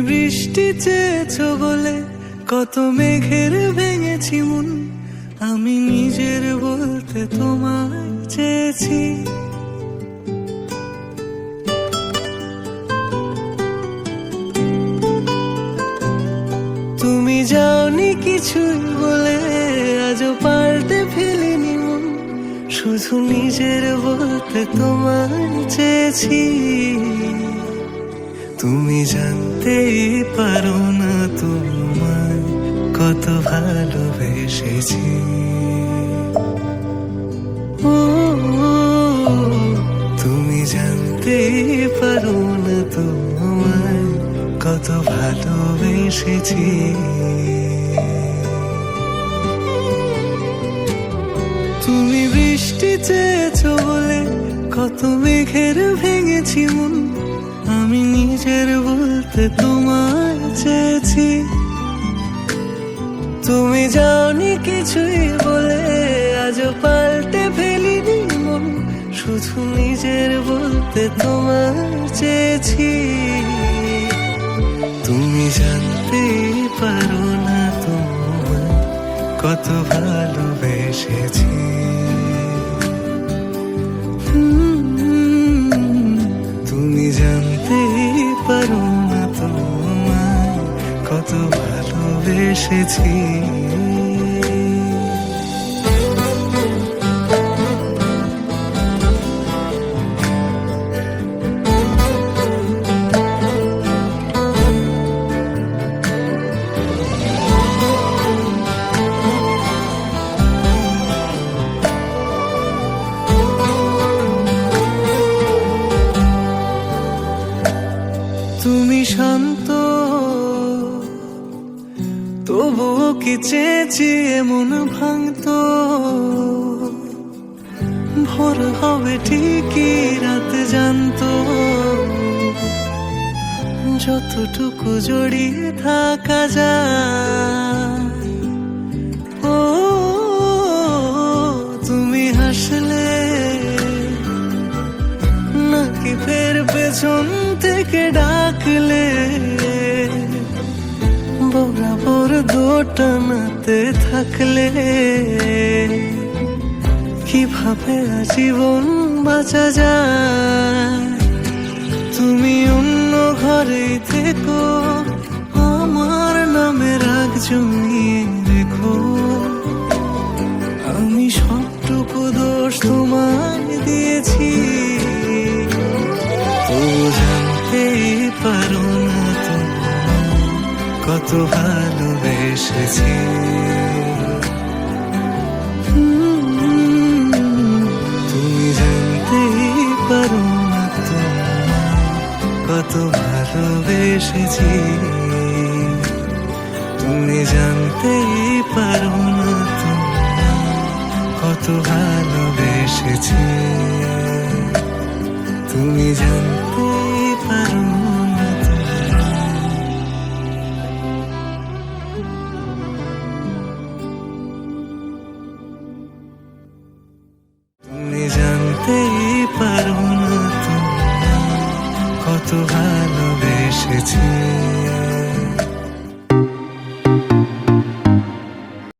বৃষ্টি চেয়েছো বলে কত মেঘের ভেঙেছি মন, আমি নিজের বলতে তোমায় চেয়েছি। তুমি যাওনি কিছুই বলে আজও পাল্টে ফেলিনি মন, শুধু নিজের বলতে তোমায় চেয়েছি। তুমি জানতেই পারো না তোমায় কত ভালোবেসেছি। ও তুমি জানতেই পারো না তোমায় কত ভালোবেসেছি। তুমি বৃষ্টি চেয়েছো বলে কত মেঘের ভেঙেছি মন, আমি নিজের বলতে তোমায় চেয়েছি। তুমি যাওনি কিছুই বলে আজও পাল্টে ফেলিনি মন, শুধু নিজের বলতে তোমায় চেয়েছি। তুমি জানতেই পারো না তোমায় কত ভালোবেসেছি। তুমি জানতেই পারো না তোমায় কত ভালোবেসেছি। তুমি শান্ত তবুও কি চেয়েছি মন ভাঙতো, ভোর হবে ঠিকই রাত জানতো, যতটুকু জড়িয়ে থাকা যায়। ও তুমি হাসলে নাকি ফের পেছন থেকে ডাকলে, বরাবর দোটানাতে থাকলে কিভাবে আজীবন বাঁচা যায়। তুমি অন্য ঘরে থেকো, আমার নামে রাগ জমিয়ে রেখো, আমি সবটুকু দোষ তোমায় দিয়েছি। ও জানতেই পারো না তোমায় কত ভালোবেসেছি। তুমি জানতেই পারো না তোমায় কত ভালোবেসেছি। তুমি জানতেই পারো না তোমায় কত ভালোবেসেছি। তুমি জানতেই পারো না তুমি জানতেই পারো না তোমায় কত